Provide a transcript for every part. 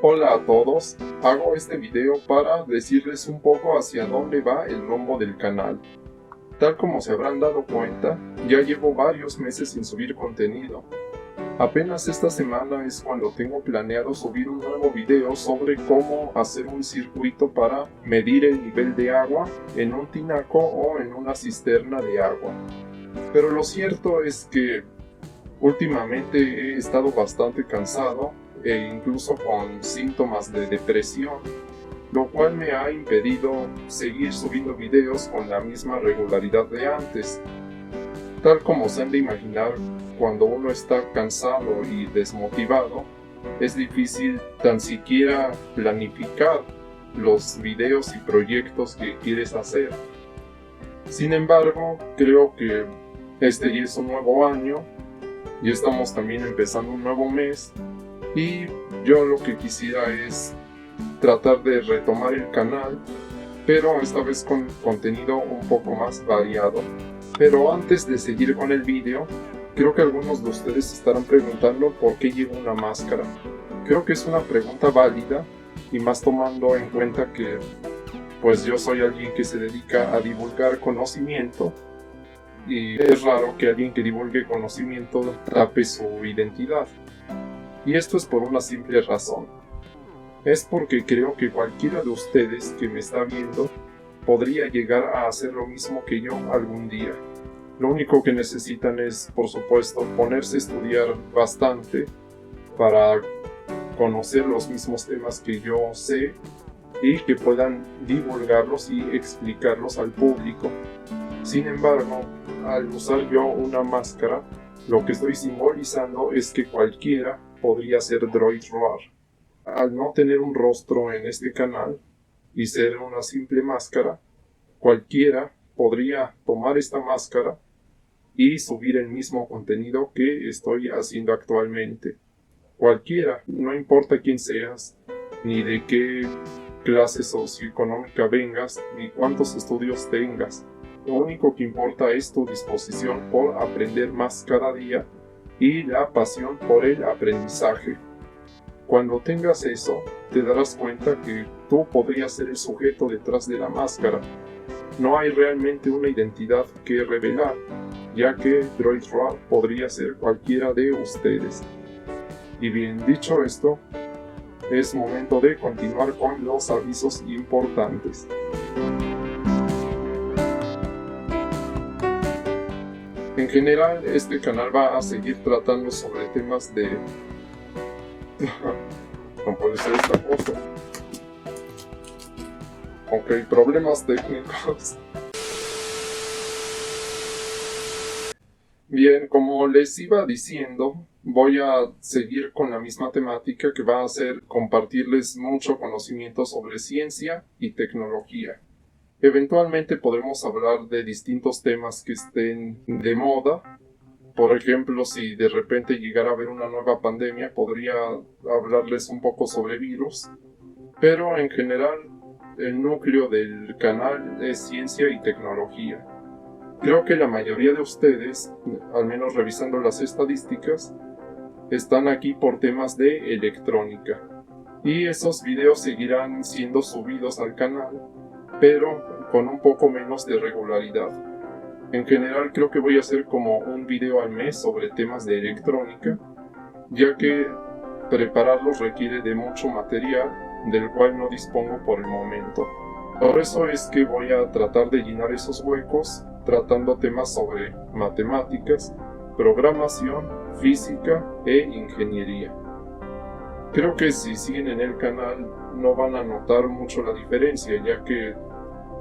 Hola a todos, hago este video para decirles un poco hacia dónde va el rumbo del canal. Tal como se habrán dado cuenta, ya llevo varios meses sin subir contenido. Apenas esta semana es cuando tengo planeado subir un nuevo video sobre cómo hacer un circuito para medir el nivel de agua en un tinaco o en una cisterna de agua. Pero lo cierto es que últimamente he estado bastante cansado e incluso con síntomas de depresión, lo cual me ha impedido seguir subiendo videos con la misma regularidad de antes. Tal como se han de imaginar, cuando uno está cansado y desmotivado, es difícil tan siquiera planificar los videos y proyectos que quieres hacer. Sin embargo, creo que este ya es un nuevo año, y estamos también empezando un nuevo mes, y yo lo que quisiera es tratar de retomar el canal, pero esta vez con contenido un poco más variado. Pero antes de seguir con el vídeo, creo que algunos de ustedes estarán preguntando por qué llevo una máscara. Creo que es una pregunta válida, y más tomando en cuenta que pues yo soy alguien que se dedica a divulgar conocimiento, y es raro que alguien que divulgue conocimiento tape su identidad. Y esto es por una simple razón. Es porque creo que cualquiera de ustedes que me está viendo podría llegar a hacer lo mismo que yo algún día. Lo único que necesitan es, por supuesto, ponerse a estudiar bastante para conocer los mismos temas que yo sé y que puedan divulgarlos y explicarlos al público. Sin embargo, al usar yo una máscara, lo que estoy simbolizando es que cualquiera podría ser Droid Roar. Al no tener un rostro en este canal y ser una simple máscara, cualquiera podría tomar esta máscara y subir el mismo contenido que estoy haciendo actualmente. Cualquiera, no importa quién seas, ni de qué clase socioeconómica vengas, ni cuántos estudios tengas. Lo único que importa es tu disposición por aprender más cada día y la pasión por el aprendizaje. Cuando tengas eso, te darás cuenta que tú podrías ser el sujeto detrás de la máscara. No hay realmente una identidad que revelar, ya que Droid Roar podría ser cualquiera de ustedes. Y bien, dicho esto, es momento de continuar con los avisos importantes. En general, este canal va a seguir tratando sobre temas de... no puede ser esta cosa. Ok, problemas técnicos. Bien, como les iba diciendo, voy a seguir con la misma temática, que va a ser compartirles mucho conocimiento sobre ciencia y tecnología. Eventualmente podremos hablar de distintos temas que estén de moda. Por ejemplo, si de repente llegara a haber una nueva pandemia, podría hablarles un poco sobre virus. Pero en general, el núcleo del canal es ciencia y tecnología. Creo que la mayoría de ustedes, al menos revisando las estadísticas, están aquí por temas de electrónica. Y esos videos seguirán siendo subidos al canal, pero con un poco menos de regularidad. En general creo que voy a hacer como un video al mes sobre temas de electrónica, ya que prepararlos requiere de mucho material del cual no dispongo por el momento. Por eso es que voy a tratar de llenar esos huecos tratando temas sobre matemáticas, programación, física e ingeniería. Creo que si siguen en el canal no van a notar mucho la diferencia, ya que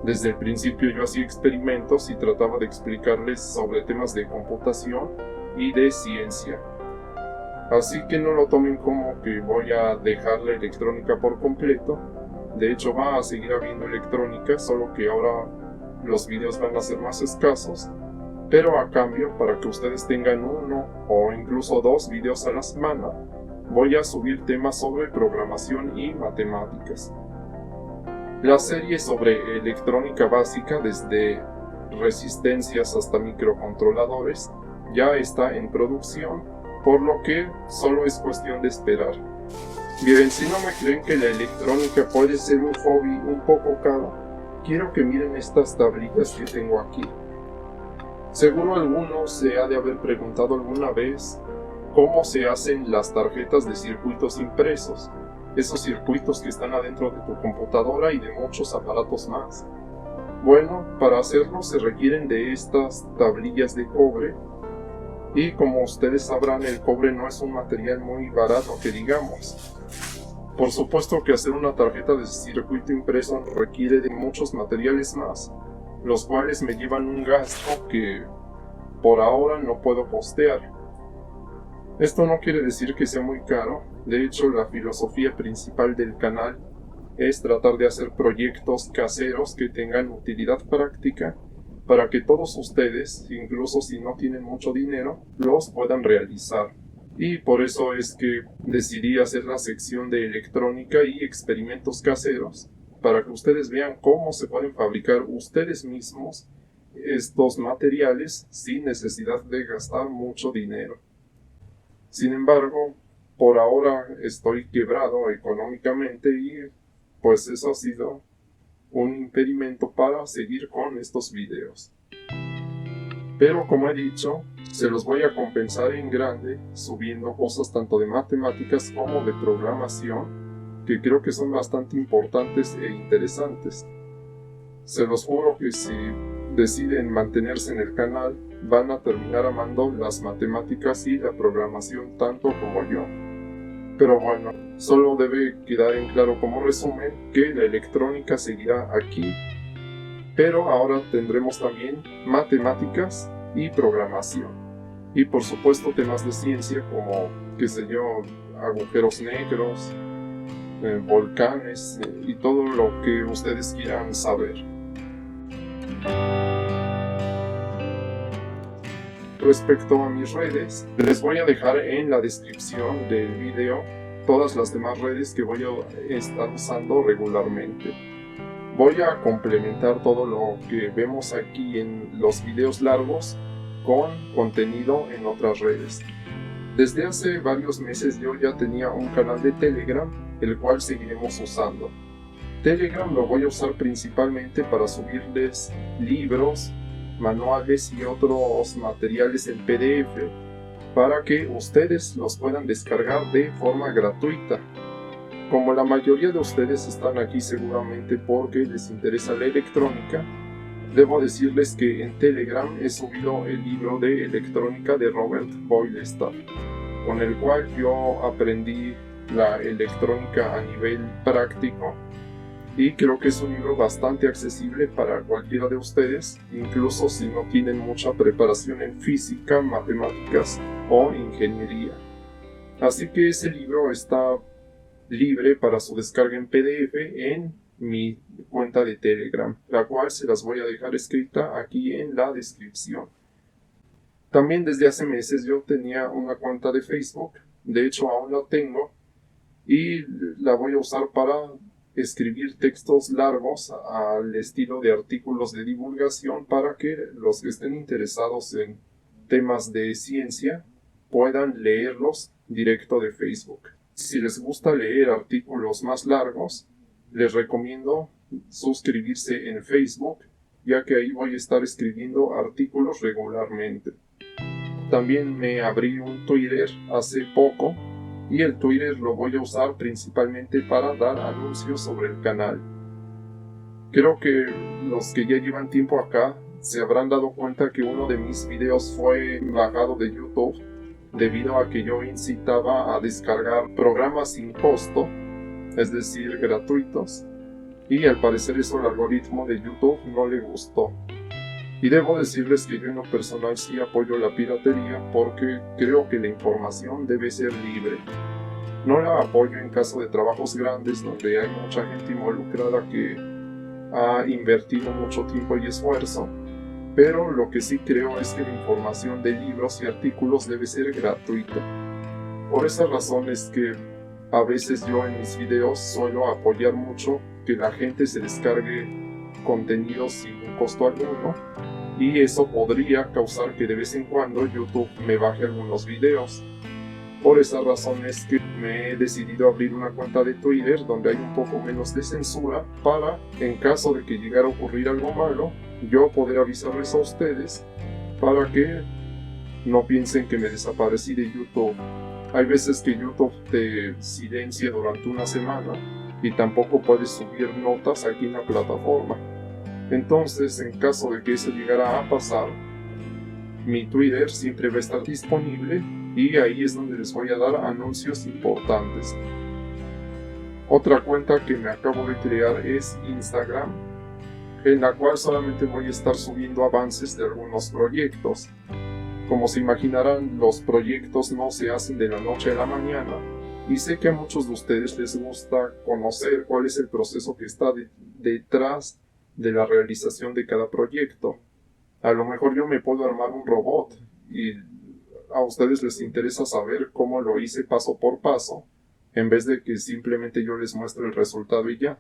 desde el principio yo hacía experimentos y trataba de explicarles sobre temas de computación y de ciencia. Así que no lo tomen como que voy a dejar la electrónica por completo. De hecho, va a seguir habiendo electrónica, solo que ahora los videos van a ser más escasos. Pero a cambio, para que ustedes tengan uno o incluso 2 videos a la semana, voy a subir temas sobre programación y matemáticas. La serie sobre electrónica básica, desde resistencias hasta microcontroladores, ya está en producción, por lo que solo es cuestión de esperar. Bien, si no me creen que la electrónica puede ser un hobby un poco caro, quiero que miren estas tablitas que tengo aquí. Seguro alguno se ha de haber preguntado alguna vez cómo se hacen las tarjetas de circuitos impresos, esos circuitos que están adentro de tu computadora y de muchos aparatos más. Bueno, para hacerlo se requieren de estas tablillas de cobre, y como ustedes sabrán, el cobre no es un material muy barato que digamos. Por supuesto que hacer una tarjeta de circuito impreso requiere de muchos materiales más, los cuales me llevan un gasto que por ahora no puedo costear. Esto no quiere decir que sea muy caro. De hecho, la filosofía principal del canal es tratar de hacer proyectos caseros que tengan utilidad práctica para que todos ustedes, incluso si no tienen mucho dinero, los puedan realizar. Y por eso es que decidí hacer la sección de electrónica y experimentos caseros, para que ustedes vean cómo se pueden fabricar ustedes mismos estos materiales sin necesidad de gastar mucho dinero. Sin embargo, por ahora estoy quebrado económicamente y pues eso ha sido un impedimento para seguir con estos videos. Pero como he dicho, se los voy a compensar en grande subiendo cosas tanto de matemáticas como de programación que creo que son bastante importantes e interesantes. Se los juro que si deciden mantenerse en el canal, van a terminar amando las matemáticas y la programación tanto como yo. Pero bueno, solo debe quedar en claro como resumen que la electrónica seguirá aquí, pero ahora tendremos también matemáticas y programación. Y por supuesto temas de ciencia como, qué sé yo, agujeros negros, volcanes y todo lo que ustedes quieran saber. Respecto a mis redes, les voy a dejar en la descripción del video todas las demás redes que voy a estar usando regularmente. Voy a complementar todo lo que vemos aquí en los videos largos con contenido en otras redes. Desde hace varios meses yo ya tenía un canal de Telegram, el cual seguiremos usando. Telegram lo voy a usar principalmente para subirles libros, manuales y otros materiales en PDF para que ustedes los puedan descargar de forma gratuita. Como la mayoría de ustedes están aquí seguramente porque les interesa la electrónica, debo decirles que en Telegram he subido el libro de electrónica de Robert Boylestad, con el cual yo aprendí la electrónica a nivel práctico. Y creo que es un libro bastante accesible para cualquiera de ustedes, incluso si no tienen mucha preparación en física, matemáticas o ingeniería. Así que ese libro está libre para su descarga en PDF en mi cuenta de Telegram, la cual se las voy a dejar escrita aquí en la descripción. También desde hace meses yo tenía una cuenta de Facebook, de hecho aún la tengo, y la voy a usar para escribir textos largos al estilo de artículos de divulgación para que los que estén interesados en temas de ciencia puedan leerlos directo de Facebook. Si les gusta leer artículos más largos, les recomiendo suscribirse en Facebook, ya que ahí voy a estar escribiendo artículos regularmente. También me abrí un Twitter hace poco, y el Twitter lo voy a usar principalmente para dar anuncios sobre el canal. Creo que los que ya llevan tiempo acá se habrán dado cuenta que uno de mis videos fue bajado de YouTube debido a que yo incitaba a descargar programas sin costo, es decir, gratuitos, y al parecer eso al algoritmo de YouTube no le gustó. Y debo decirles que yo en lo personal sí apoyo la piratería porque creo que la información debe ser libre. No la apoyo en caso de trabajos grandes donde hay mucha gente involucrada que ha invertido mucho tiempo y esfuerzo, pero lo que sí creo es que la información de libros y artículos debe ser gratuita. Por esa razón es que a veces yo en mis videos suelo apoyar mucho que la gente se descargue contenidos sin costo alguno, y eso podría causar que de vez en cuando YouTube me baje algunos videos. Por esa razón es que me he decidido abrir una cuenta de Twitter donde hay un poco menos de censura para, en caso de que llegara a ocurrir algo malo, yo poder avisarles a ustedes para que no piensen que me desaparecí de YouTube. Hay veces que YouTube te silencia durante una semana y tampoco puedes subir notas aquí en la plataforma. Entonces, en caso de que eso llegara a pasar, mi Twitter siempre va a estar disponible y ahí es donde les voy a dar anuncios importantes. Otra cuenta que me acabo de crear es Instagram, en la cual solamente voy a estar subiendo avances de algunos proyectos. Como se imaginarán, los proyectos no se hacen de la noche a la mañana, y sé que a muchos de ustedes les gusta conocer cuál es el proceso que está detrás de la realización de cada proyecto. A lo mejor yo me puedo armar un robot y a ustedes les interesa saber cómo lo hice paso por paso, en vez de que simplemente yo les muestre el resultado y ya.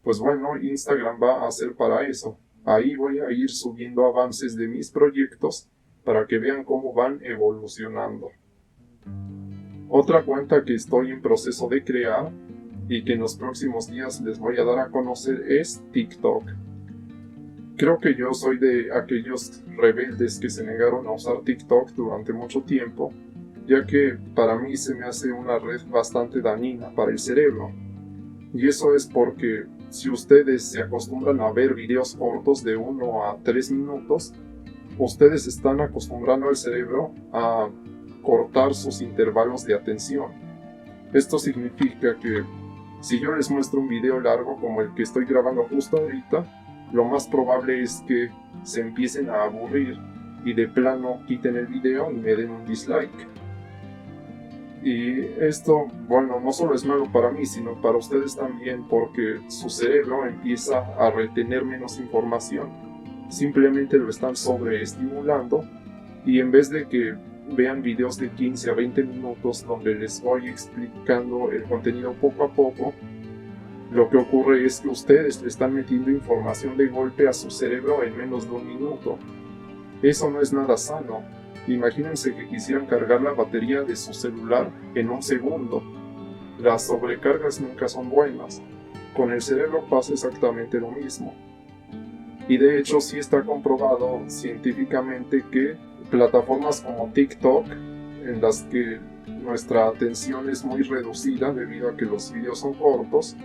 Pues bueno, Instagram va a ser para eso. Ahí voy a ir subiendo avances de mis proyectos para que vean cómo van evolucionando. Otra cuenta que estoy en proceso de crear y que en los próximos días les voy a dar a conocer es TikTok. Creo que yo soy de aquellos rebeldes que se negaron a usar TikTok durante mucho tiempo, ya que para mí se me hace una red bastante dañina para el cerebro. Y eso es porque si ustedes se acostumbran a ver videos cortos de 1 a 3 minutos, ustedes están acostumbrando al cerebro a cortar sus intervalos de atención. Esto significa que si yo les muestro un video largo como el que estoy grabando justo ahorita, lo más probable es que se empiecen a aburrir y de plano quiten el video y me den un dislike. Y esto, bueno, no solo es malo para mí, sino para ustedes también, porque su cerebro empieza a retener menos información. Simplemente lo están sobreestimulando y en vez de que vean videos de 15 a 20 minutos donde les voy explicando el contenido poco a poco, lo que ocurre es que ustedes le están metiendo información de golpe a su cerebro en menos de un minuto. Eso no es nada sano. Imagínense que quisieran cargar la batería de su celular en un segundo. Las sobrecargas nunca son buenas. Con el cerebro pasa exactamente lo mismo. Y de hecho sí está comprobado científicamente que plataformas como TikTok, en las que nuestra atención es muy reducida debido a que los videos son cortos,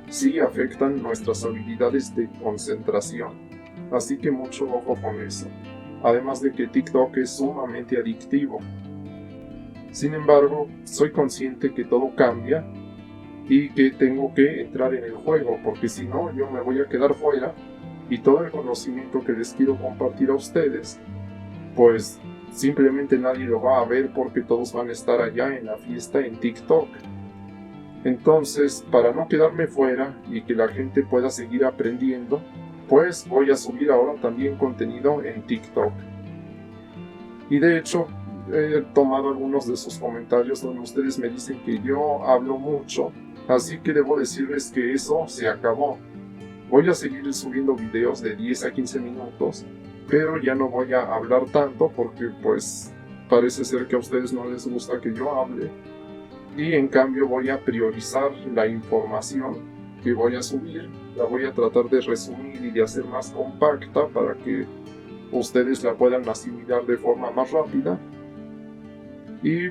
sí afectan nuestras habilidades de concentración. Así que mucho ojo con eso. Además de que TikTok es sumamente adictivo. Sin embargo, soy consciente que todo cambia y que tengo que entrar en el juego, porque si no, yo me voy a quedar fuera y todo el conocimiento que les quiero compartir a ustedes, pues simplemente nadie lo va a ver porque todos van a estar allá en la fiesta en TikTok. Entonces, para no quedarme fuera y que la gente pueda seguir aprendiendo, pues voy a subir ahora también contenido en TikTok. Y de hecho, he tomado algunos de sus comentarios donde ustedes me dicen que yo hablo mucho, así que debo decirles que eso se acabó. Voy a seguir subiendo videos de 10 a 15 minutos, pero ya no voy a hablar tanto porque pues parece ser que a ustedes no les gusta que yo hable. Y en cambio voy a priorizar la información que voy a subir, la voy a tratar de resumir y de hacer más compacta para que ustedes la puedan asimilar de forma más rápida. Y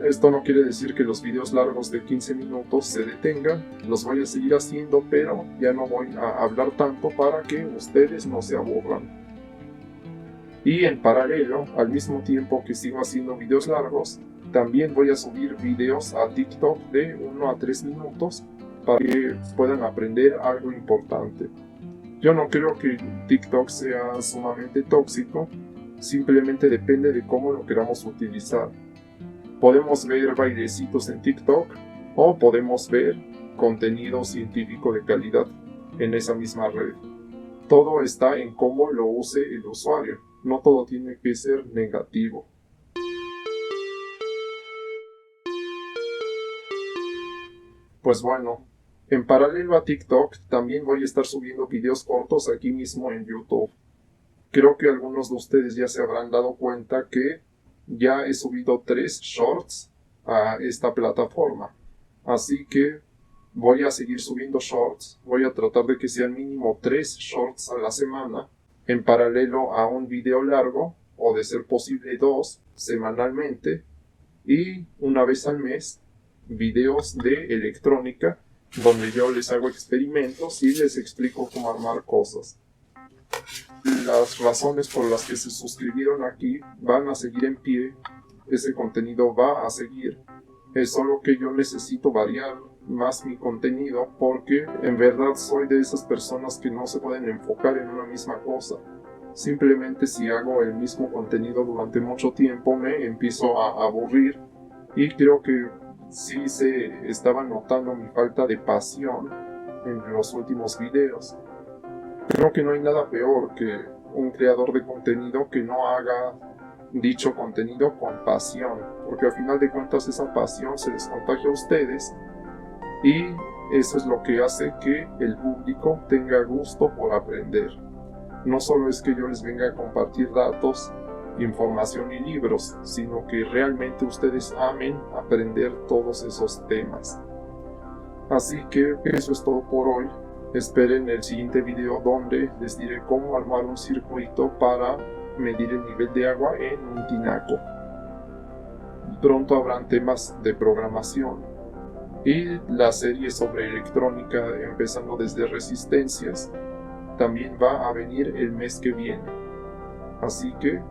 esto no quiere decir que los videos largos de 15 minutos se detengan, los voy a seguir haciendo, pero ya no voy a hablar tanto para que ustedes no se aburran. Y en paralelo, al mismo tiempo que sigo haciendo videos largos, también voy a subir videos a TikTok de 1 a 3 minutos para que puedan aprender algo importante. Yo no creo que TikTok sea sumamente tóxico, simplemente depende de cómo lo queramos utilizar. Podemos ver bailecitos en TikTok o podemos ver contenido científico de calidad en esa misma red. Todo está en cómo lo use el usuario, no todo tiene que ser negativo. Pues bueno, en paralelo a TikTok también voy a estar subiendo videos cortos aquí mismo en YouTube. Creo que algunos de ustedes ya se habrán dado cuenta que ya he subido 3 shorts a esta plataforma. Así que voy a seguir subiendo shorts, voy a tratar de que sean mínimo 3 shorts a la semana, en paralelo a un video largo, o de ser posible 2 semanalmente, y una vez al mes, videos de electrónica, donde yo les hago experimentos y les explico cómo armar cosas. Las razones por las que se suscribieron aquí van a seguir en pie, ese contenido va a seguir, es solo que yo necesito variar más mi contenido porque en verdad soy de esas personas que no se pueden enfocar en una misma cosa. Simplemente si hago el mismo contenido durante mucho tiempo me empiezo a aburrir y creo que sí se estaba notando mi falta de pasión en los últimos videos. Creo que no hay nada peor que un creador de contenido que no haga dicho contenido con pasión, porque al final de cuentas esa pasión se les contagia a ustedes y eso es lo que hace que el público tenga gusto por aprender. No solo es que yo les venga a compartir datos, información y libros, sino que realmente ustedes amen aprender todos esos temas. Así que eso es todo por hoy. Esperen el siguiente video donde les diré cómo armar un circuito para medir el nivel de agua en un tinaco. Pronto habrán temas de programación y la serie sobre electrónica empezando desde resistencias también va a venir el mes que viene. Así que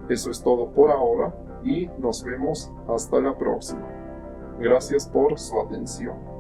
eso es todo por ahora y nos vemos hasta la próxima. Gracias por su atención.